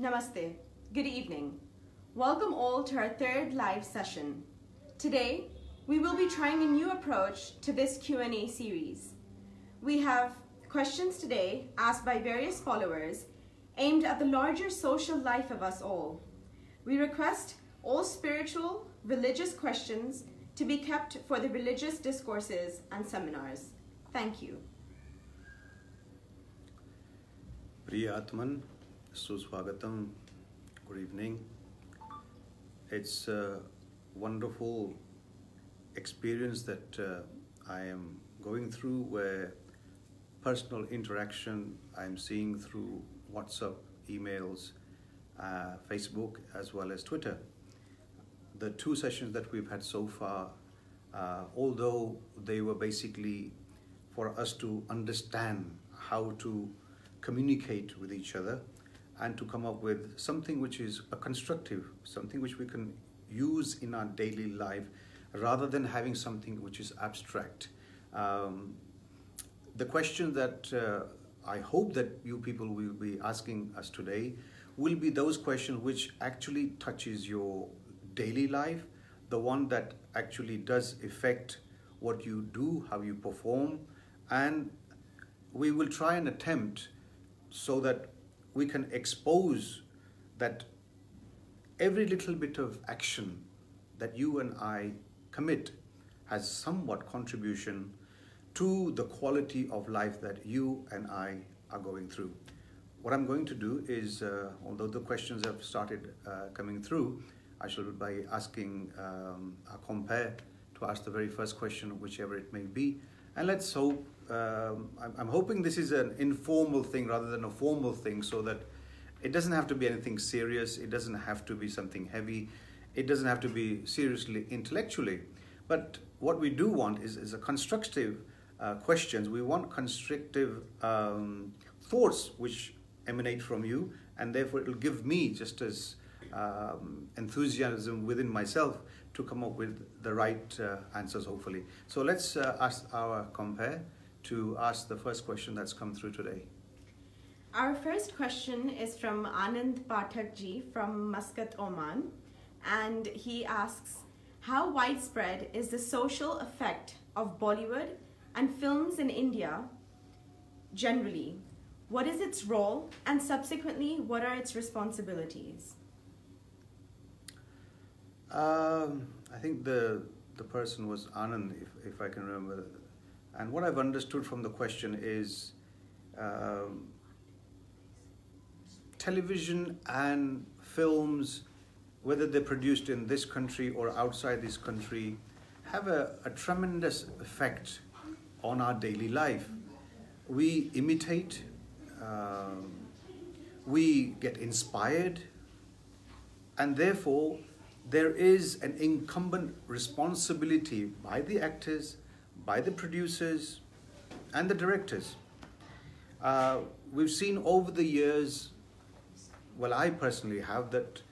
Namaste. Good evening. Welcome all to our third live session. Today, we will be trying a new approach to this Q&A series. We have questions today asked by various followers aimed at the larger social life of us all. We request all spiritual, religious questions to be kept for the religious discourses and seminars. Thank you. Priyatman, Suswagatam, good evening. It's a wonderful experience that I am going through, where personal interaction I'm seeing through WhatsApp, emails, Facebook, as well as Twitter. The two sessions that we've had so far, although they were basically for us to understand how to communicate with each other and to come up with something which is a constructive, something which we can use in our daily life rather than having something which is abstract. The question that I hope that you people will be asking us today will be those questions which actually touches your daily life, the one that actually does affect what you do, how you perform, and we will try and attempt so that we can expose that every little bit of action that you and I commit has somewhat contribution to the quality of life that you and I are going through. What I'm going to do is, although the questions have started coming through, I shall be asking our compere to ask the very first question, whichever it may be. And let's hope, I'm hoping this is an informal thing rather than a formal thing, so that it doesn't have to be anything serious, it doesn't have to be something heavy, it doesn't have to be seriously intellectually. But what we do want is a constructive questions. We want constructive thoughts which emanate from you, and therefore it will give me just as enthusiasm within myself to come up with the right answers, hopefully. So let's ask our compere to ask the first question that's come through today. Our first question is from Anand Pathakji from Muscat, Oman, and he asks, how widespread is the social effect of Bollywood and films in India generally? What is its role, and subsequently, what are its responsibilities? I think the person was Anand, if I can remember. And what I've understood from the question is television and films, whether they're produced in this country or outside this country, have a tremendous effect on our daily life. We imitate, we get inspired, and therefore there is an incumbent responsibility by the actors, by the producers, and the directors. We've seen over the years, well, I personally have, that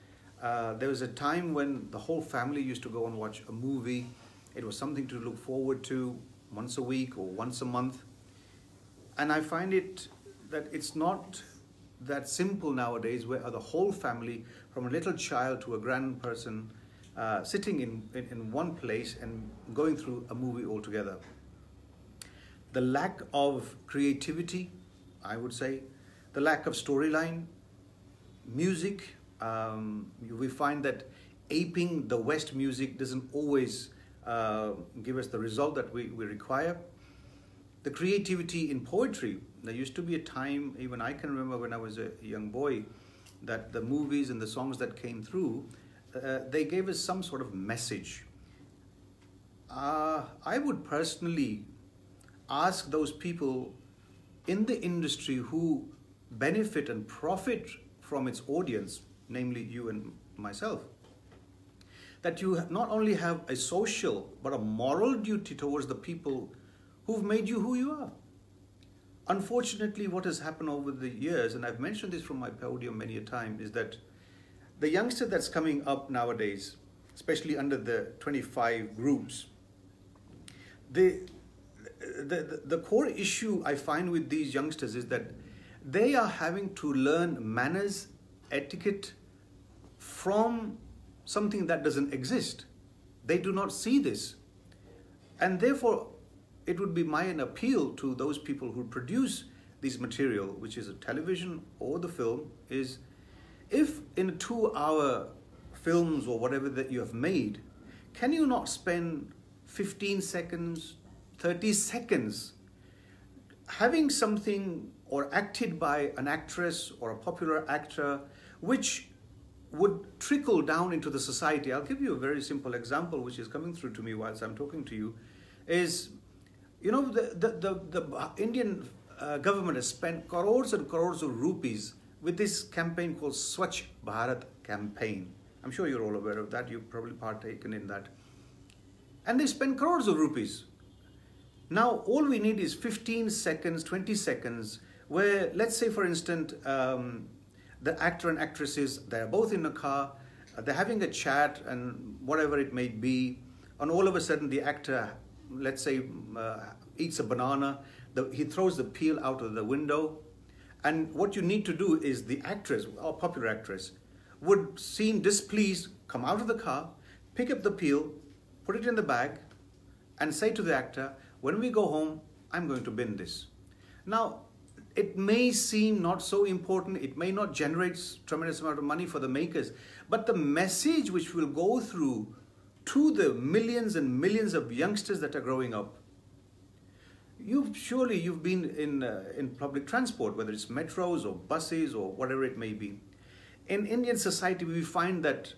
there was a time when the whole family used to go and watch a movie. It was something to look forward to once a week or once a month. And I find it that it's not that simple nowadays, where the whole family, from a little child to a grand person, sitting in one place and going through a movie altogether. The lack of creativity, I would say, the lack of storyline, music, we find that aping the West music doesn't always give us the result that we require. The creativity in poetry. There used to be a time, even I can remember when I was a young boy, that the movies and the songs that came through, they gave us some sort of message. I would personally ask those people in the industry who benefit and profit from its audience, namely you and myself, that you not only have a social but a moral duty towards the people who've made you who you are. Unfortunately, what has happened over the years, and I've mentioned this from my podium many a time, is that the youngster that's coming up nowadays, especially under the 25 groups, the core issue I find with these youngsters is that they are having to learn manners etiquette from something that doesn't exist. They do not see this. And therefore, it would be my appeal to those people who produce this material, which is a television or the film, is if in 2-hour films or whatever that you have made, can you not spend 15 seconds, 30 seconds having something or acted by an actress or a popular actor which would trickle down into the society? I'll give you a very simple example which is coming through to me whilst I'm talking to you. Is, you know, the Indian government has spent crores and crores of rupees with this campaign called Swachh Bharat campaign. I'm sure you're all aware of that. You've probably partaken in that. And they spend crores of rupees. Now, all we need is 15 seconds, 20 seconds, where, let's say, for instance, the actor and actresses, they're both in a car, they're having a chat and whatever it may be, and all of a sudden the actor, let's say, eats a banana, he throws the peel out of the window, and what you need to do is the actress, or popular actress, would seem displeased, come out of the car, pick up the peel, put it in the bag, and say to the actor, when we go home, I'm going to bin this. Now, it may seem not so important, it may not generate tremendous amount of money for the makers, but the message which will go through to the millions and millions of youngsters that are growing up. You've been in public transport, whether it's metros or buses or whatever it may be. In Indian society, we find that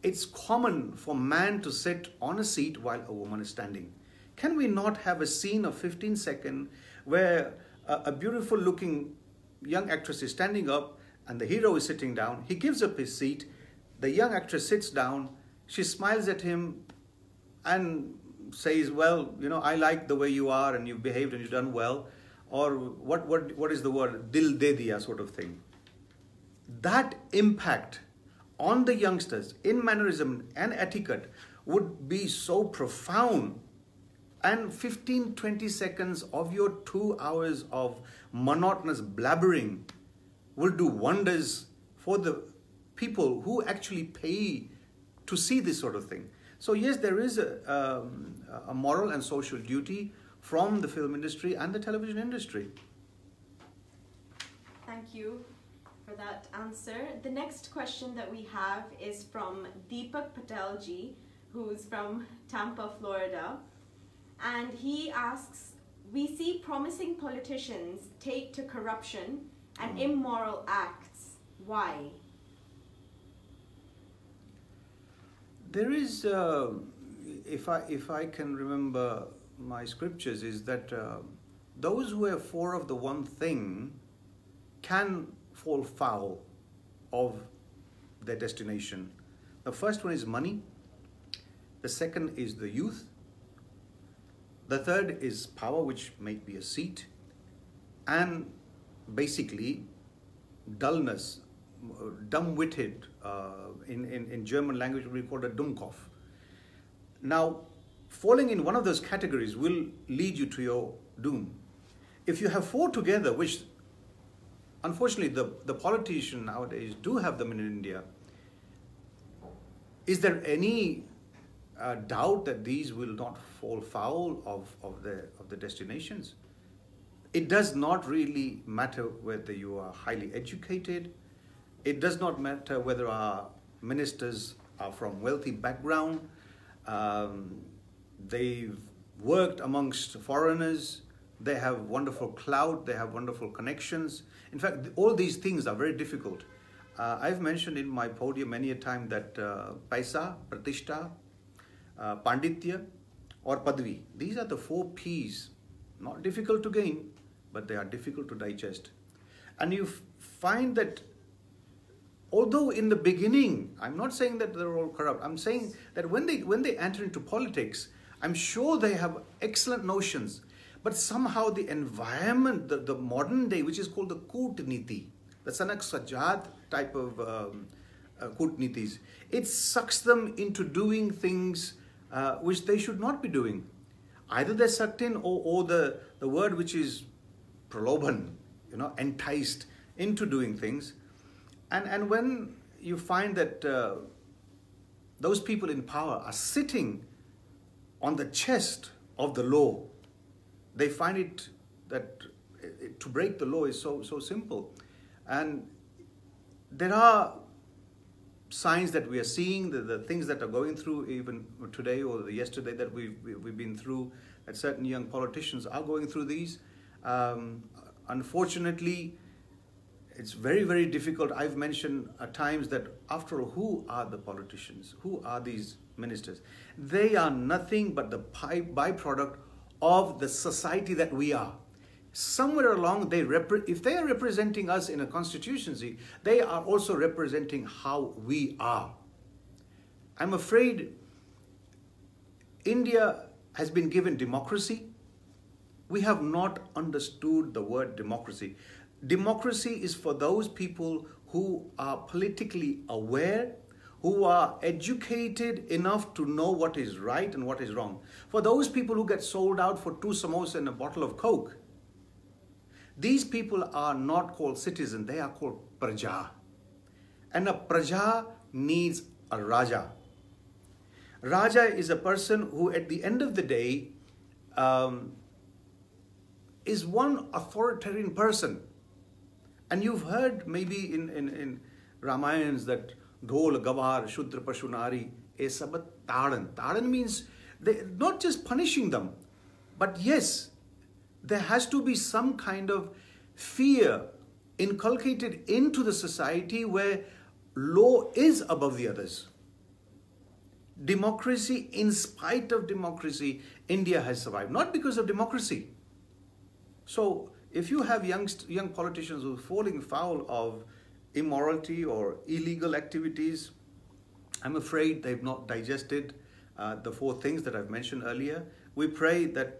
it's common for a man to sit on a seat while a woman is standing. Can we not have a scene of 15 seconds where a beautiful looking young actress is standing up and the hero is sitting down, he gives up his seat, the young actress sits down, she smiles at him and says, well, you know, I like the way you are and you've behaved and you've done well, or what is the word, dil de diya sort of thing. That impact on the youngsters in mannerism and etiquette would be so profound, and 15-20 seconds of your 2 hours of monotonous blabbering will do wonders for the people who actually pay to see this sort of thing. So yes, there is a moral and social duty from the film industry and the television industry. Thank you for that answer. The next question that we have is from Deepak PatelJi, who's from Tampa, Florida. And he asks, we see promising politicians take to corruption and immoral acts. Why? There is, if I can remember my scriptures, is that those who are for of the one thing can fall foul of their destination. The first one is money. The second is the youth. The third is power, which may be a seat. And basically, dullness, dumb-witted, in German language we call it Dummkopf. Now, falling in one of those categories will lead you to your doom. If you have four together, which unfortunately the politicians nowadays do have them in India, is there any doubt that these will not fall foul of the destinations? It does not really matter whether you are highly educated. It does not matter whether our ministers are from wealthy background. They've worked amongst foreigners. They have wonderful clout. They have wonderful connections. In fact, all these things are very difficult. I've mentioned in my podium many a time that paisa, pratishta, panditya, or padvi. These are the 4 P's. Not difficult to gain, but they are difficult to digest. And you find that although in the beginning, I'm not saying that they're all corrupt. I'm saying that when they enter into politics, I'm sure they have excellent notions. But somehow the environment, the modern day, which is called the Kutniti, the Sanak Sajjad type of Kutnitis, it sucks them into doing things which they should not be doing. Either they're sucked in, or the word which is praloban, enticed into doing things. And when you find that those people in power are sitting on the chest of the law, they find it that to break the law is so simple. And there are signs that we are seeing, the things that are going through even today or yesterday that we've been through, that certain young politicians are going through these. Unfortunately, it's very, very difficult. I've mentioned at times that after all, who are the politicians? Who are these ministers? They are nothing but the byproduct of the society that we are. Somewhere along, if they are representing us in a constituency, they are also representing how we are. I'm afraid India has been given democracy. We have not understood the word democracy. Democracy is for those people who are politically aware, who are educated enough to know what is right and what is wrong. For those people who get sold out for 2 samosas and a bottle of Coke, these people are not called citizens, they are called praja. And a praja needs a raja. Raja is a person who at the end of the day is one authoritarian person. And you've heard maybe in Ramayans that Dhol, Gawar, Shudra, Pashunari, Esabat, Taran. Taran means not just punishing them, but yes, there has to be some kind of fear inculcated into the society where law is above the others. Democracy, in spite of democracy, India has survived, not because of democracy. So if you have young politicians who are falling foul of immorality or illegal activities, I'm afraid they've not digested the 4 things that I've mentioned earlier. We pray that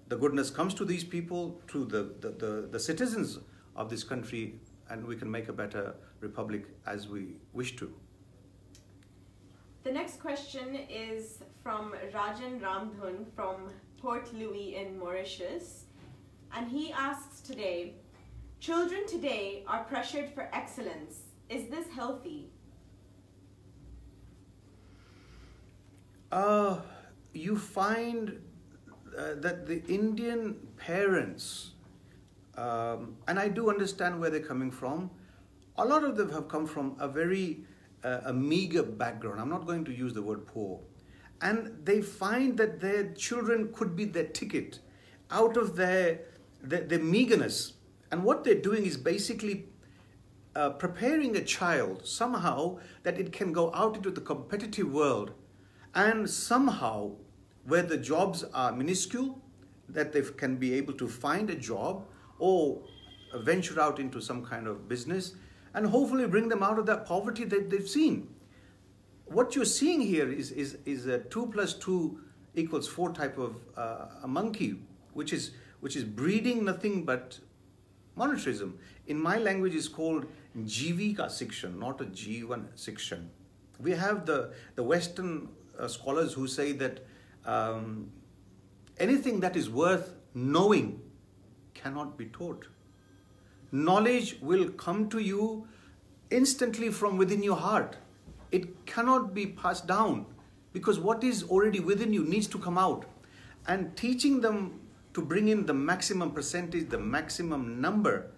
the goodness comes to these people, to the citizens of this country, and we can make a better republic as we wish to. The next question is from Rajan Ramdhun from Port Louis in Mauritius. And he asks today, children today are pressured for excellence. Is this healthy? You find that the Indian parents, and I do understand where they're coming from, a lot of them have come from a very a meager background. I'm not going to use the word poor. And they find that their children could be their ticket out of their meagerness. And what they're doing is basically preparing a child somehow that it can go out into the competitive world, and somehow where the jobs are minuscule, that they can be able to find a job or venture out into some kind of business and hopefully bring them out of that poverty that they've seen. What you're seeing here is a 2 + 2 = 4 type of a monkey, which is breeding nothing but monetarism. In my language, it's called Jivika Sikshan, not a Jivan Sikshan. We have the Western scholars who say that anything that is worth knowing cannot be taught. Knowledge will come to you instantly from within your heart. It cannot be passed down because what is already within you needs to come out. And teaching them to bring in the maximum percentage, the maximum number,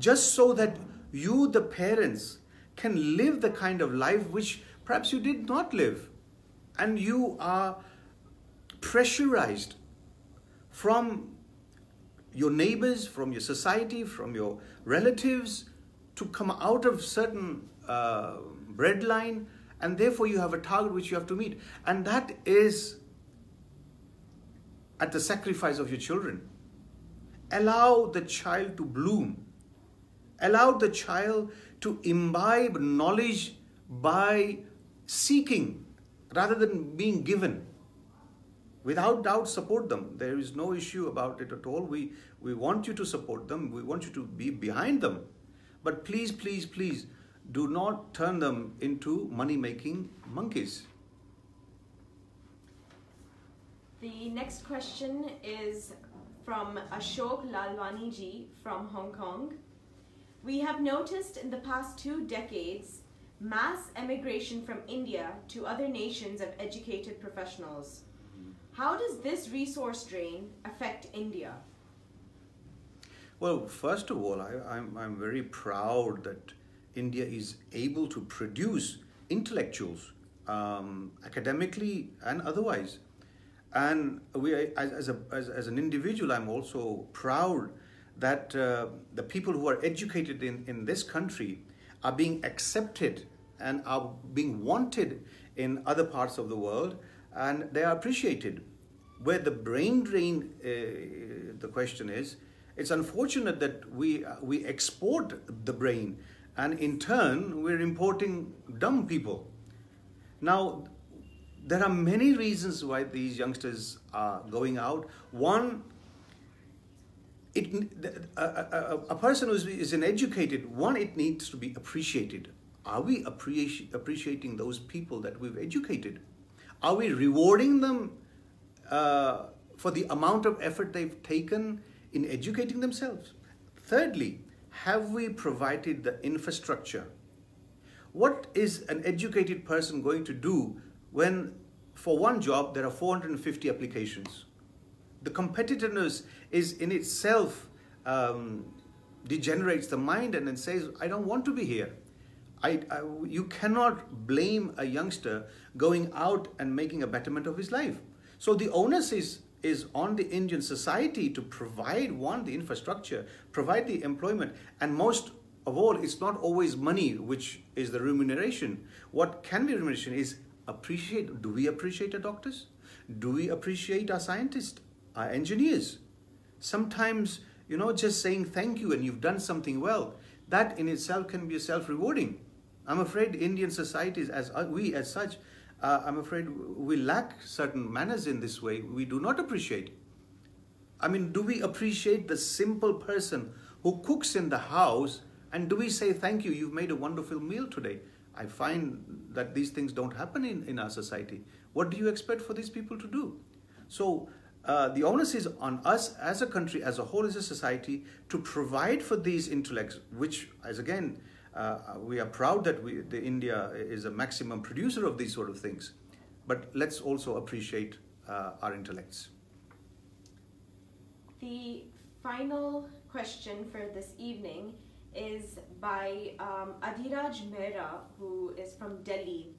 just so that you, the parents, can live the kind of life which perhaps you did not live. And you are pressurized from your neighbors, from your society, from your relatives to come out of certain breadline, and therefore you have a target which you have to meet. And that is at the sacrifice of your children. Allow the child to bloom. Allow the child to imbibe knowledge by seeking rather than being given. Without doubt, support them. There is no issue about it at all. We want you to support them. We want you to be behind them. But please, please, please do not turn them into money-making monkeys. The next question is from Ashok Lalwani ji from Hong Kong. We have noticed in the past 2 decades mass emigration from India to other nations of educated professionals. How does this resource drain affect India? Well, first of all, I'm very proud that India is able to produce intellectuals, academically and otherwise. And as an individual, I'm also proud that the people who are educated in this country are being accepted and are being wanted in other parts of the world, and they are appreciated. Where the brain drain, the question is, it's unfortunate that we export the brain, and in turn we're importing dumb people. Now, there are many reasons why these youngsters are going out. One, a person who is uneducated, one, it needs to be appreciated. Are we appreciating those people that we've educated? Are we rewarding them for the amount of effort they've taken in educating themselves? Thirdly, have we provided the infrastructure? What is an educated person going to do when for one job there are 450 applications? The competitiveness is in itself degenerates the mind and then says, I don't want to be here. You cannot blame a youngster going out and making a betterment of his life. So the onus is on the Indian society to provide, one, the infrastructure, provide the employment, and most of all, it's not always money which is the remuneration. What can be remuneration is appreciate. Do we appreciate our doctors? Do we appreciate our scientists, our engineers? Sometimes, just saying thank you and you've done something well, that in itself can be self-rewarding. I'm afraid Indian societies, as such, I'm afraid we lack certain manners in this way. We do not appreciate. I mean, do we appreciate the simple person who cooks in the house, and do we say, thank you, you've made a wonderful meal today? I find that these things don't happen in our society. What do you expect for these people to do? So the onus is on us as a country, as a whole, as a society, to provide for these intellects, which, as again, we are proud that India is a maximum producer of these sort of things. But let's also appreciate our intellects. The final question for this evening is by Adhiraj Mehra, who is from Delhi.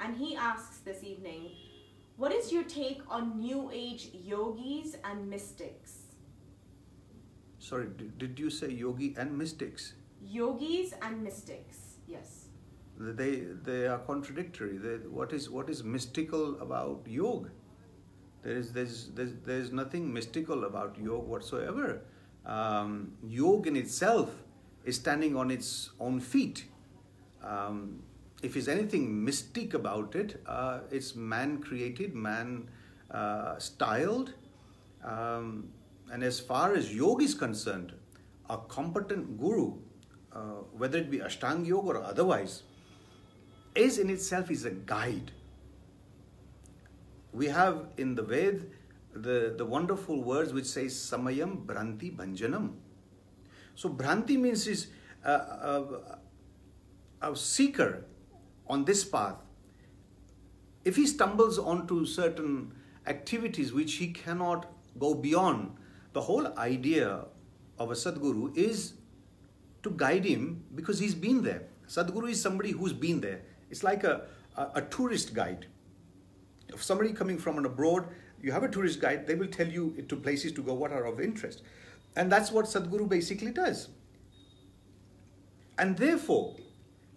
And he asks this evening, what is your take on New Age yogis and mystics? Sorry, did you say yogi and mystics? Yogis and mystics, yes. They are contradictory. What is mystical about yoga? There's nothing mystical about yoga whatsoever. Yoga in itself is standing on its own feet. If there's anything mystic about it, it's man-created, man-styled. And as far as yoga is concerned, a competent guru, whether it be Ashtanga Yoga or otherwise, is in itself is a guide. We have in the Ved the wonderful words which say Samayam Bhranti Bhanjanam. So Bhranti means is a seeker on this path. If he stumbles onto certain activities which he cannot go beyond, the whole idea of a Sadguru is to guide him because he's been there. Sadguru is somebody who's been there. It's like a tourist guide. If somebody coming from abroad, you have a tourist guide, they will tell you to places to go what are of interest. And that's what Sadguru basically does. And therefore,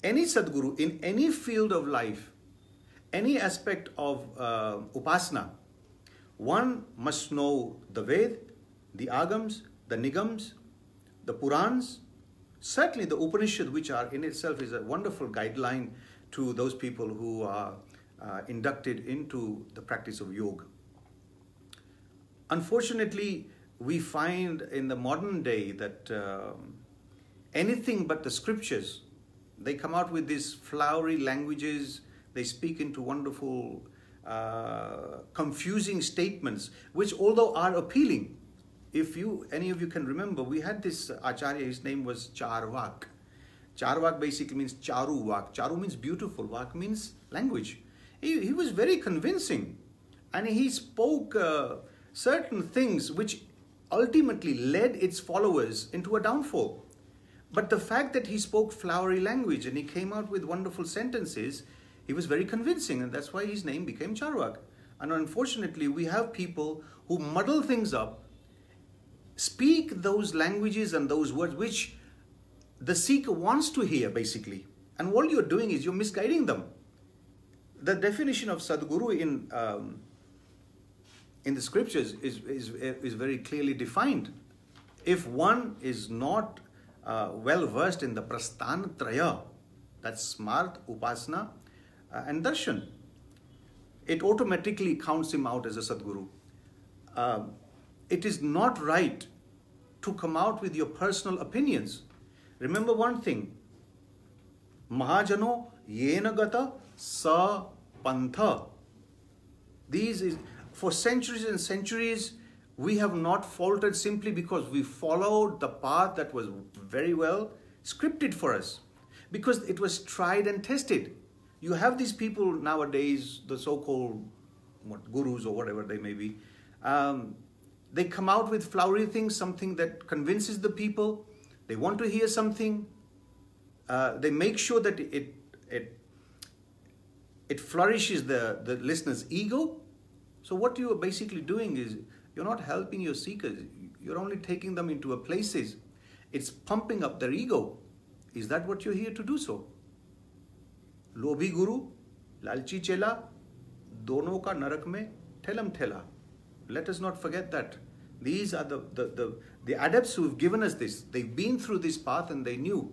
any Sadguru in any field of life, any aspect of Upasana, one must know the Ved, the Agams, the Nigams, the Purans, certainly the Upanishad, which are in itself is a wonderful guideline to those people who are inducted into the practice of yoga. Unfortunately, we find in the modern day that anything but the scriptures, they come out with these flowery languages, they speak into wonderful, confusing statements, which although are appealing, if any of you can remember, we had this Acharya, his name was Charvak. Charvak basically means Charu Vak. Charu means beautiful, Vak means language. He was very convincing, and he spoke certain things which ultimately led its followers into a downfall. But the fact that he spoke flowery language and he came out with wonderful sentences, he was very convincing, and that's why his name became Charvak. And unfortunately, we have people who muddle things up, speak those languages and those words which the seeker wants to hear, basically. And all you're doing is you're misguiding them. The definition of Sadguru in the scriptures is very clearly defined. If one is not well versed in the Prasthana Traya, that's Smart, Upasana, and Darshan, it automatically counts him out as a Sadguru. It is not right to come out with your personal opinions. Remember one thing, Mahajano yena gata sa pantha. For centuries and centuries, we have not faltered simply because we followed the path that was very well scripted for us, because it was tried and tested. You have these people nowadays, the so-called gurus or whatever they may be, they come out with flowery things, something that convinces the people. They want to hear something. They make sure that it flourishes the listener's ego. So what you are basically doing is, you're not helping your seekers. You're only taking them into places. It's pumping up their ego. Is that what you're here to do so? Lobhi guru, lalchi chela, dono ka narak mein thelam thela. Let us not forget that. These are the adepts who have given us this. They've been through this path and they knew.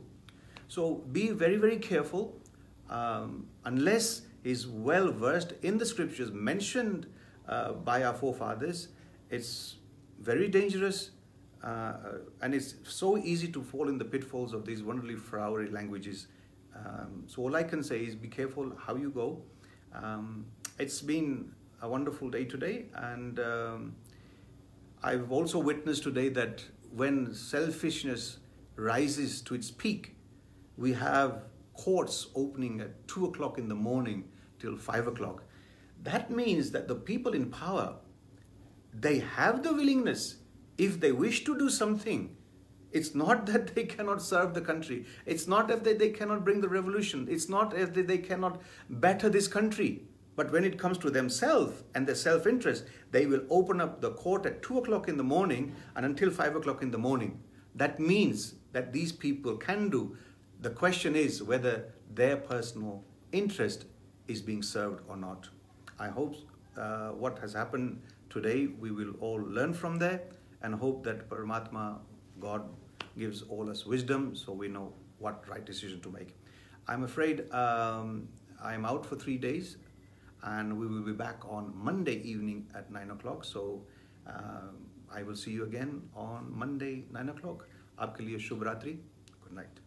So be very, very careful. Unless he's well versed in the scriptures mentioned by our forefathers, it's very dangerous, and it's so easy to fall in the pitfalls of these wonderfully flowery languages. So all I can say is be careful how you go. It's been a wonderful day today, and I've also witnessed today that when selfishness rises to its peak, we have courts opening at 2 o'clock in the morning till 5 o'clock. That means that the people in power, they have the willingness, if they wish to do something. It's not that they cannot serve the country. It's not that they cannot bring the revolution. It's not as that they cannot better this country. But when it comes to themselves and their self-interest, they will open up the court at 2 o'clock in the morning and until 5 o'clock in the morning. That means that these people can do. The question is whether their personal interest is being served or not. I hope what has happened today, we will all learn from there, and hope that Paramatma, God, gives all us wisdom so we know what right decision to make. I'm afraid I'm out for 3 days, and we will be back on Monday evening at 9 o'clock. So I will see you again on Monday, 9 o'clock. Aapke liye Shubh Ratri. Good night.